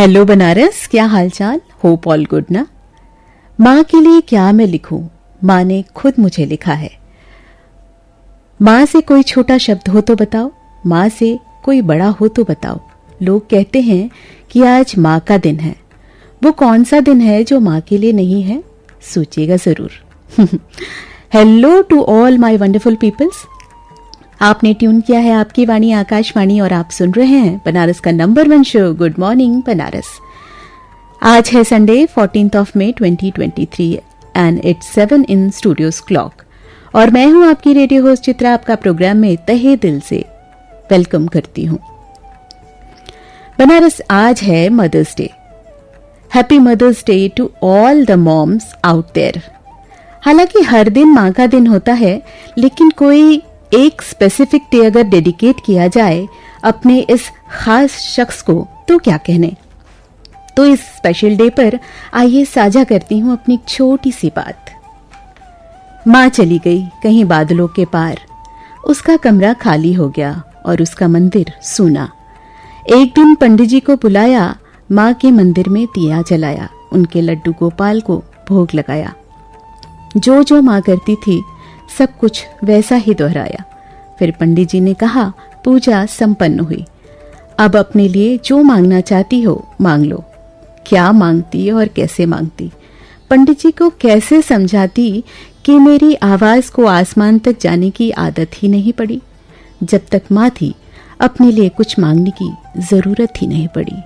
Hello Banaras, क्या हालचाल? Hope all good ना। माँ के लिए क्या मैं लिखूं, माँ ने खुद मुझे लिखा है। माँ से कोई छोटा शब्द हो तो बताओ, माँ से कोई बड़ा हो तो बताओ। लोग कहते हैं कि आज माँ का दिन है। वो कौन सा दिन है जो माँ के लिए नहीं है? सोचिएगा जरूर। Hello to all my wonderful peoples. आपने ट्यून किया है आपकी वाणी आकाशवाणी और आप सुन रहे हैं बनारस का number 1 show good morning Banaras. आज है Sunday 14th of May 2023 and it's 7 in studios clock और मैं हूं आपकी रेडियो होस्ट चित्रा। आपका प्रोग्राम में तहे दिल से वेलकम करती हूं। बनारस, आज है mother's day. Happy mother's day to all the moms out there. हालांकि हर दिन माँ का दिन होता है, लेकिन कोई एक स्पेसिफिक डे अगर डेडिकेट किया जाए अपने इस खास शख्स को तो क्या कहने। तो इस स्पेशल डे पर आइए साझा करती हूं अपनी छोटी सी बात। माँ चली गई कहीं बादलों के पार, उसका कमरा खाली हो गया और उसका मंदिर सूना। एक दिन पंडित जी को बुलाया, माँ के मंदिर में दिया जलाया, उनके लड्डू गोपाल को भोग लगाया। जो जो माँ करती थी सब कुछ वैसा ही दोहराया। फिर पंडित जी ने कहा, पूजा संपन्न हुई, अब अपने लिए जो मांगना चाहती हो मांग लो। क्या मांगती और कैसे मांगती, पंडित जी को कैसे समझाती कि मेरी आवाज को आसमान तक जाने की आदत ही नहीं पड़ी। जब तक माँ थी अपने लिए कुछ मांगने की जरूरत ही नहीं पड़ी।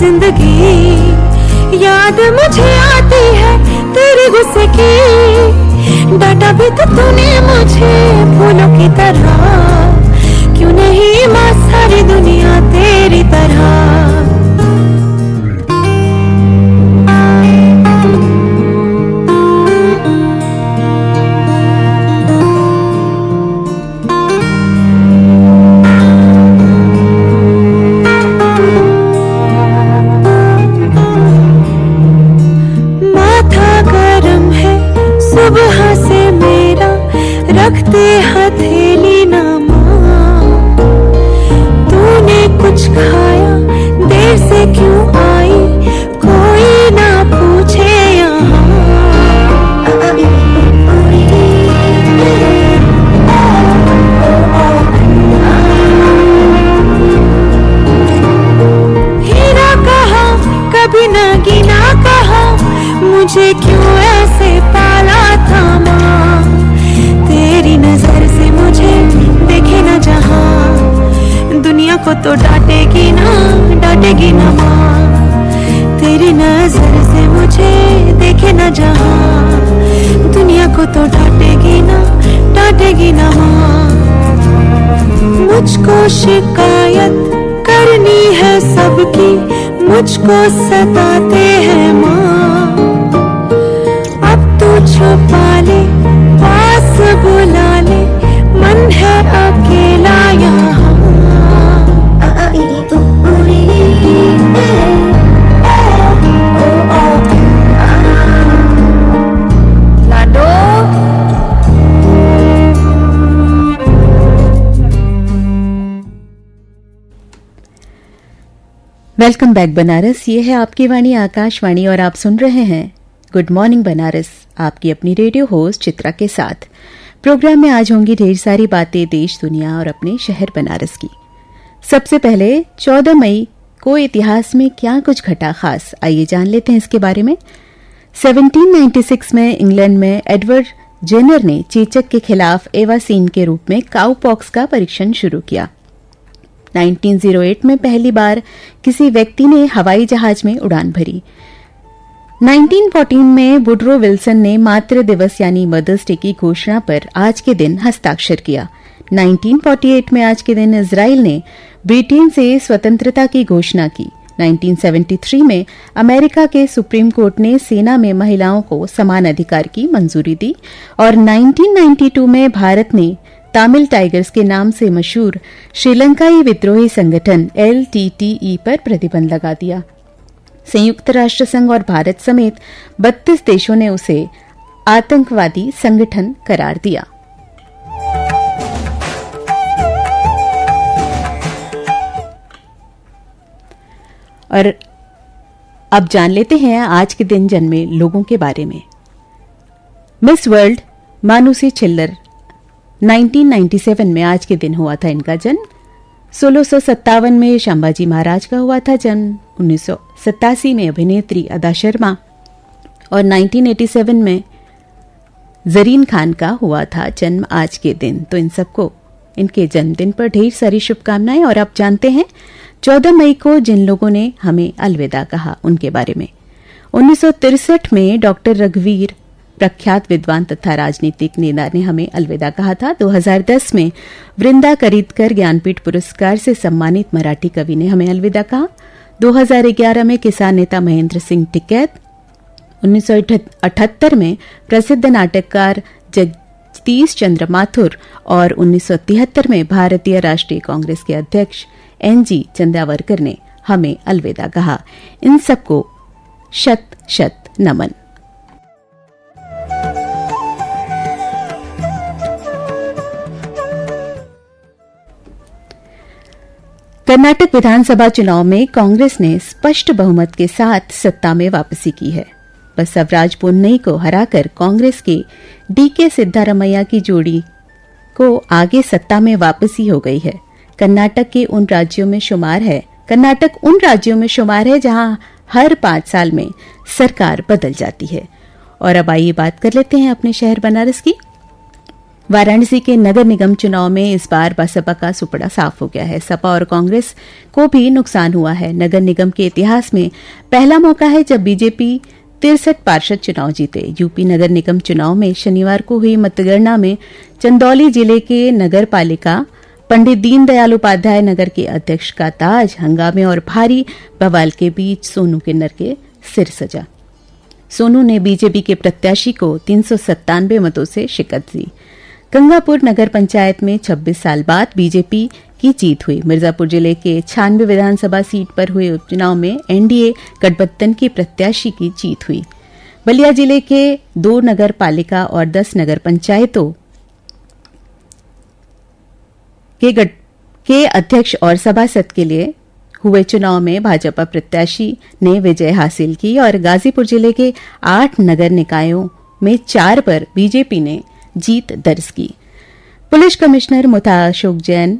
जिंदगी याद मुझे आती है तेरे गुस्से की। डांटा भी तो तूने मुझे फूलों की तरह, क्यों नहीं माँ सारी दुनिया तेरी तरह। सुबह से मेरा रखते हथेली ना माँ, तूने कुछ खाया देर से क्यों आई, कोई ना पूछे यहाँ। हीरा कहा कभी न गिना कहा, मुझे क्यों ऐसे पाला था माँ। तेरी नजर से मुझे देखे न जहाँ, दुनिया को तो डांटेगी ना माँ। तेरी नजर से मुझे देखे न जहाँ, दुनिया को तो डांटेगी ना माँ। मुझको शिकायत करनी है सबकी, मुझको सताते हैं माँ। अब तू छुपा ले पास बुला ले, मन है वेलकम बैक बनारस। ये है आपकी वाणी आकाशवाणी और आप सुन रहे हैं गुड मॉर्निंग बनारस, आपकी अपनी रेडियो होस्ट चित्रा के साथ। प्रोग्राम में आज होंगी ढेर सारी बातें देश, दुनिया और अपने शहर बनारस की। सबसे पहले 14 मई को इतिहास में क्या कुछ घटा खास, आइए जान लेते हैं इसके बारे में। 1796 में इंग्लैंड में एडवर्ड जेनर ने चेचक के खिलाफ एवासीन के रूप में काउपॉक्स का परीक्षण शुरू किया। 1908 में पहली बार किसी व्यक्ति ने हवाई जहाज में उड़ान भरी। 1914 में वुडरो विल्सन ने मातृ दिवस यानी मदर्स डे की घोषणा पर आज के दिन हस्ताक्षर किया। 1948 में आज के दिन इजराइल ने ब्रिटेन से स्वतंत्रता की घोषणा की। 1973 में अमेरिका के सुप्रीम कोर्ट ने सेना में महिलाओं को समान अधिकार की मंजूरी दी और 1992 में भारत ने तमिल टाइगर्स के नाम से मशहूर श्रीलंकाई विद्रोही संगठन LTTE पर प्रतिबंध लगा दिया। संयुक्त राष्ट्र संघ और भारत समेत 32 देशों ने उसे आतंकवादी संगठन करार दिया। और अब जान लेते हैं आज के दिन जन्मे लोगों के बारे में। मिस वर्ल्ड मानुषी छिल्लर 1997 में आज के दिन हुआ था इनका जन्म। 1657 में संभाजी महाराज का हुआ था जन्म। 1987 में अभिनेत्री अदा शर्मा और 1987 में जरीन खान का हुआ था जन्म आज के दिन। तो इन सबको इनके जन्मदिन पर ढेर सारी शुभकामनाएं। और आप जानते हैं 14 मई को जिन लोगों ने हमें अलविदा कहा उनके बारे में। 1963 में डॉक्टर रघुवीर प्रख्यात विद्वान तथा राजनीतिक नेता ने हमें अलविदा कहा था। 2010 में वृंदा करीदकर ज्ञानपीठ पुरस्कार से सम्मानित मराठी कवि ने हमें अलविदा कहा। 2011 में किसान नेता महेंद्र सिंह टिकैत। 1978 में प्रसिद्ध नाटककार जगदीश चंद्र माथुर और 1973 में भारतीय राष्ट्रीय कांग्रेस के अध्यक्ष NG चंद्रावरकर ने हमें अलविदा कहा। इन सबको शत शत नमन। कर्नाटक विधानसभा चुनाव में कांग्रेस ने स्पष्ट बहुमत के साथ सत्ता में वापसी की है। बसवराज बोन्नई को हराकर कांग्रेस के DK सिद्धारमैया की जोड़ी को आगे सत्ता में वापसी हो गई है। कर्नाटक उन राज्यों में शुमार है जहां हर 5 साल में सरकार बदल जाती है। और अब आइए बात कर लेते हैं अपने शहर बनारस की। वाराणसी के नगर निगम चुनाव में इस बार बसपा का सुपड़ा साफ हो गया है। सपा और कांग्रेस को भी नुकसान हुआ है। नगर निगम के इतिहास में पहला मौका है जब बीजेपी 63 पार्षद चुनाव जीते। यूपी नगर निगम चुनाव में शनिवार को हुई मतगणना में चंदौली जिले के नगर पालिका पंडित दीनदयाल उपाध्याय नगर के अध्यक्ष का ताज हंगामे और भारी बवाल के बीच सोनू किन्नर के सिर सजा। सोनू ने बीजेपी के प्रत्याशी को 397 मतों से शिकस्त दी। गंगापुर नगर पंचायत में 26 साल बाद बीजेपी की जीत हुई। मिर्जापुर जिले के 96 विधानसभा सीट पर हुए उपचुनाव में NDA गठबंधन की प्रत्याशी की जीत हुई। बलिया जिले के 2 नगर पालिका और 10 नगर पंचायतों के अध्यक्ष और सभासद के लिए हुए चुनाव में भाजपा प्रत्याशी ने विजय हासिल की और गाजीपुर जिले के 8 नगर निकायों में 4 पर बीजेपी ने जीत दर्ज की। पुलिस कमिश्नर मुथा अशोक जैन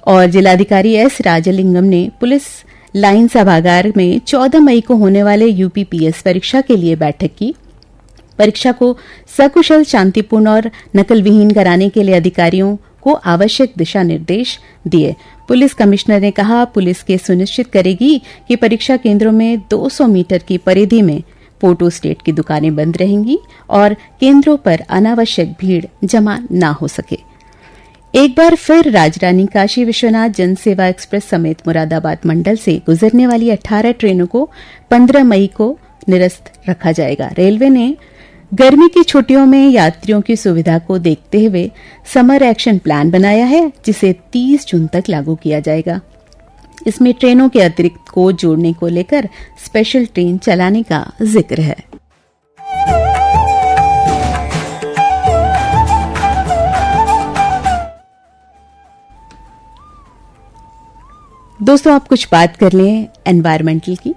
और जिलाधिकारी S राजलिंगम ने पुलिस लाइन सभागार में 14 मई को होने वाले UPPS परीक्षा के लिए बैठक की। परीक्षा को सकुशल, शांतिपूर्ण और नकल विहीन कराने के लिए अधिकारियों को आवश्यक दिशा निर्देश दिए। पुलिस कमिश्नर ने कहा, पुलिस के सुनिश्चित करेगी कि परीक्षा केंद्रों में 200 मीटर की परिधि में फोटो स्टेट की दुकानें बंद रहेंगी और केंद्रों पर अनावश्यक भीड़ जमा न हो सके। एक बार फिर राजरानी काशी विश्वनाथ जनसेवा एक्सप्रेस समेत मुरादाबाद मंडल से गुजरने वाली 18 ट्रेनों को 15 मई को निरस्त रखा जाएगा। रेलवे ने गर्मी की छुट्टियों में यात्रियों की सुविधा को देखते हुए समर एक्शन प्लान बनाया है, जिसे 30 जून तक लागू किया जाएगा। इसमें ट्रेनों के अतिरिक्त कोच जोड़ने को लेकर स्पेशल ट्रेन चलाने का जिक्र है। दोस्तों, आप कुछ बात कर लें एनवायरमेंटल की।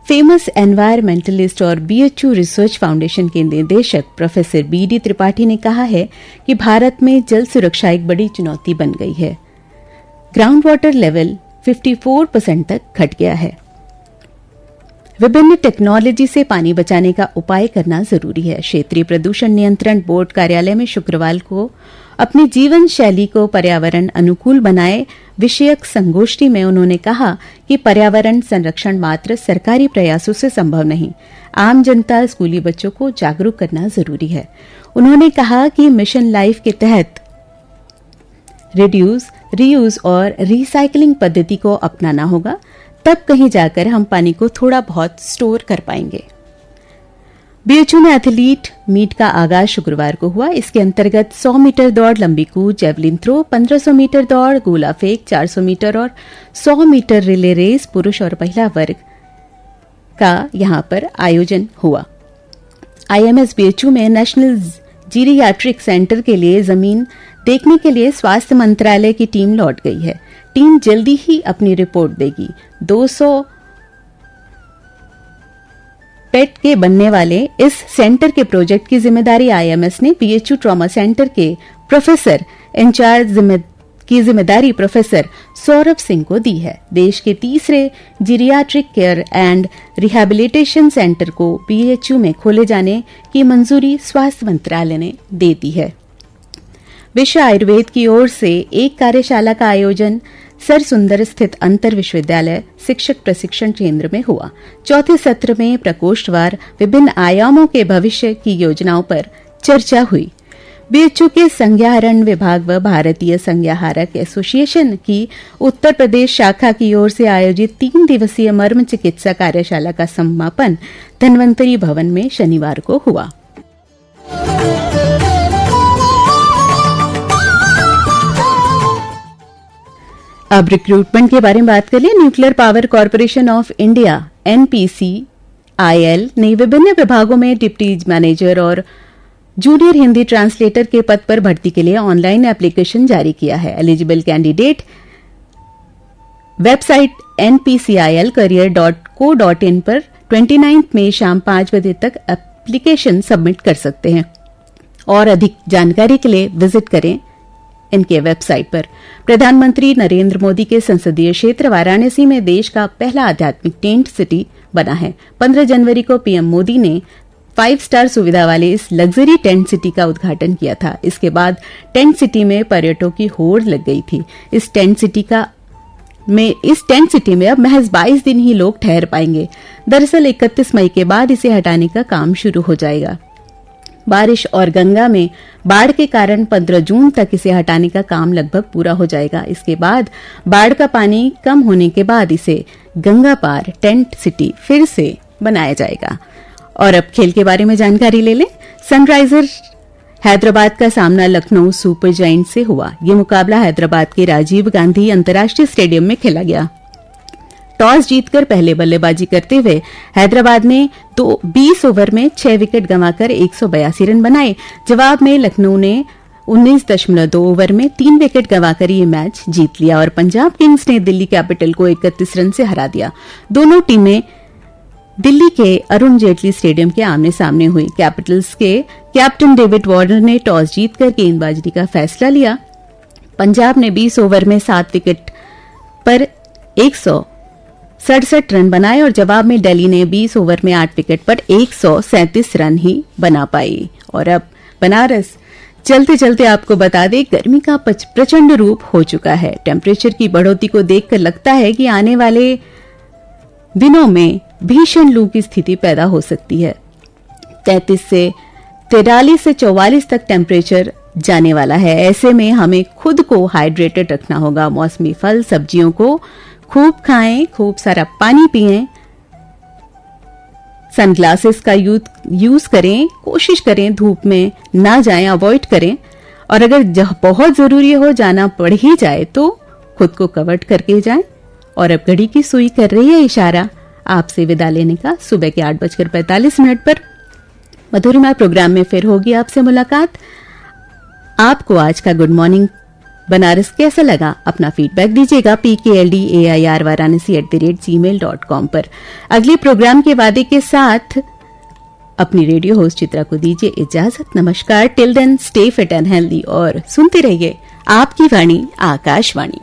फेमस एनवायरमेंटलिस्ट और बीएचयू रिसर्च फाउंडेशन के निदेशक प्रोफेसर बीडी त्रिपाठी ने कहा है कि भारत में जल सुरक्षा एक बड़ी चुनौती बन गई है। ग्राउंड वाटर लेवल 54% तक घट गया है। विभिन्न टेक्नोलॉजी से पानी बचाने का उपाय करना जरूरी है। क्षेत्रीय प्रदूषण नियंत्रण बोर्ड कार्यालय में शुक्रवार को अपनी जीवन शैली को पर्यावरण अनुकूल बनाए विषयक संगोष्ठी में उन्होंने कहा कि पर्यावरण संरक्षण मात्र सरकारी प्रयासों से संभव नहीं, आम जनता, स्कूली बच्चों को जागरूक करना जरूरी है। उन्होंने कहा कि मिशन लाइफ के तहत रिड्यूस, रीयूज और रिसाइकलिंग पद्धति को अपनाना होगा, तब कहीं जाकर हम पानी को थोड़ा बहुत स्टोर कर पाएंगे। बीएचयू में एथलीट मीट का आगाज शुक्रवार को हुआ। इसके अंतर्गत 100 मीटर दौड़, लंबी कूद, जेवलिन थ्रो, 1500 मीटर दौड़, गोला फेंक, 400 मीटर और 100 मीटर रिले रेस पुरुष और महिला वर्ग का यहां पर आयोजन हुआ। आईएमएस बीएचयू में नेशनल जीरियाट्रिक सेंटर के लिए जमीन देखने के लिए स्वास्थ्य मंत्रालय की टीम लौट गई है। टीम जल्दी ही अपनी रिपोर्ट देगी। 200 बेड के बनने वाले इस सेंटर के प्रोजेक्ट की जिम्मेदारी आईएमएस ने बीएचयू ट्रॉमा सेंटर के प्रोफेसर इंचार्ज की जिम्मेदारी प्रोफेसर सौरभ सिंह को दी है। देश के तीसरे geriatric care and rehabilitation centre को बीएचयू में खोले जाने की मंजूरी स्वास्थ्य मंत्रालय ने दे दी है। विश्व आयुर्वेद की ओर से एक कार्यशाला का आयोजन सरसुंदर स्थित अंतर विश्वविद्यालय शिक्षक प्रशिक्षण केंद्र में हुआ। चौथे सत्र में प्रकोष्ठवार विभिन्न आयामों के भविष्य की योजनाओं पर चर्चा हुई। बीएचयू के संज्ञाहरण विभाग व भारतीय संज्ञाहारक एसोसिएशन की उत्तर प्रदेश शाखा की ओर से आयोजित 3 दिवसीय मर्म चिकित्सा कार्यशाला का समापन धन्वंतरी भवन में शनिवार को हुआ। अब रिक्रूटमेंट के बारे में बात कर लें। Nuclear power corporation of India NPCIL ने विभिन्न विभागों में डिप्टी मैनेजर और जूनियर हिंदी ट्रांसलेटर के पद पर भर्ती के लिए ऑनलाइन एप्लीकेशन जारी किया है। एलिजिबल कैंडिडेट वेबसाइट npcilcareer.co.in पर 29 मई शाम 5 बजे तक एप्लीकेशन सबमिट कर सकते हैं और अधिक जानकारी के लिए विजिट करें इनके वेबसाइट पर। प्रधानमंत्री नरेंद्र मोदी के संसदीय क्षेत्र वाराणसी में देश का पहला आध्यात्मिक टेंट सिटी बना है। 15 जनवरी को पीएम मोदी ने 5 स्टार सुविधा वाले इस लग्जरी टेंट सिटी का उद्घाटन किया था। इसके बाद टेंट सिटी में पर्यटकों की होड़ लग गई थी। इस टेंट सिटी में अब महज 22 दिन ही लोग ठहर पाएंगे। दरअसल 31 मई के बाद इसे हटाने का काम शुरू हो जाएगा। बारिश और गंगा में बाढ़ के कारण 15 जून तक इसे हटाने का काम लगभग पूरा हो जाएगा। इसके बाद बाढ़ का पानी कम होने के बाद इसे गंगा पार टेंट सिटी फिर से बनाया जाएगा। और अब खेल के बारे में जानकारी ले लें। सनराइजर हैदराबाद का सामना लखनऊ सुपर जायंट से हुआ। यह मुकाबला हैदराबाद के राजीव गांधी अंतर्राष्ट्रीय स्टेडियम में खेला गया। टॉस जीतकर पहले बल्लेबाजी करते हुए हैदराबाद ने 20 ओवर में 6 विकेट गंवाकर 182 रन बनाए। जवाब में लखनऊ ने 19.2 ओवर में 3 विकेट गंवाकर ये मैच जीत लिया और पंजाब किंग्स ने दिल्ली कैपिटल को 31 रन से हरा दिया। दोनों टीमें दिल्ली के अरुण जेटली स्टेडियम के आमने सामने हुई। कैपिटल्स के कैप्टन डेविड वार्नर ने टॉस जीतकर गेंदबाजी का फैसला लिया। पंजाब ने 20 ओवर में 7 विकेट पर 167 रन बनाए और जवाब में दिल्ली ने 20 ओवर में 8 विकेट पर 137 रन ही बना पाई। और अब बनारस चलते चलते आपको बता दें, गर्मी का प्रचंड रूप हो चुका है। टेम्परेचर की बढ़ोतरी को देखकर लगता है कि आने वाले दिनों में भीषण लू की स्थिति पैदा हो सकती है। 43 से 44 तक टेम्परेचर जाने वाला है। ऐसे में हमें खुद को हाइड्रेटेड रखना होगा। मौसमी फल सब्जियों को खूब खाएं, खूब सारा पानी पिएं, सनग्लासेस का यूज करें, कोशिश करें धूप में ना जाएं, अवॉइड करें। और अगर बहुत जरूरी हो, जाना पड़ ही जाए तो खुद को कवर्ड करके जाएं। और अब घड़ी की सुई कर रही है इशारा आपसे विदा लेने का। सुबह के 8:45 पर मधुरिमा प्रोग्राम में फिर होगी आपसे मुलाकात। आपको आज का गुड मॉर्निंग बनारस कैसा लगा, अपना फीडबैक दीजिएगा pkldair@gmail.com पर। अगले प्रोग्राम के वादे के साथ अपनी रेडियो होस्ट चित्रा को दीजिए इजाजत। नमस्कार। Till then stay fit and healthy और सुनते रहिए आपकी वाणी आकाशवाणी।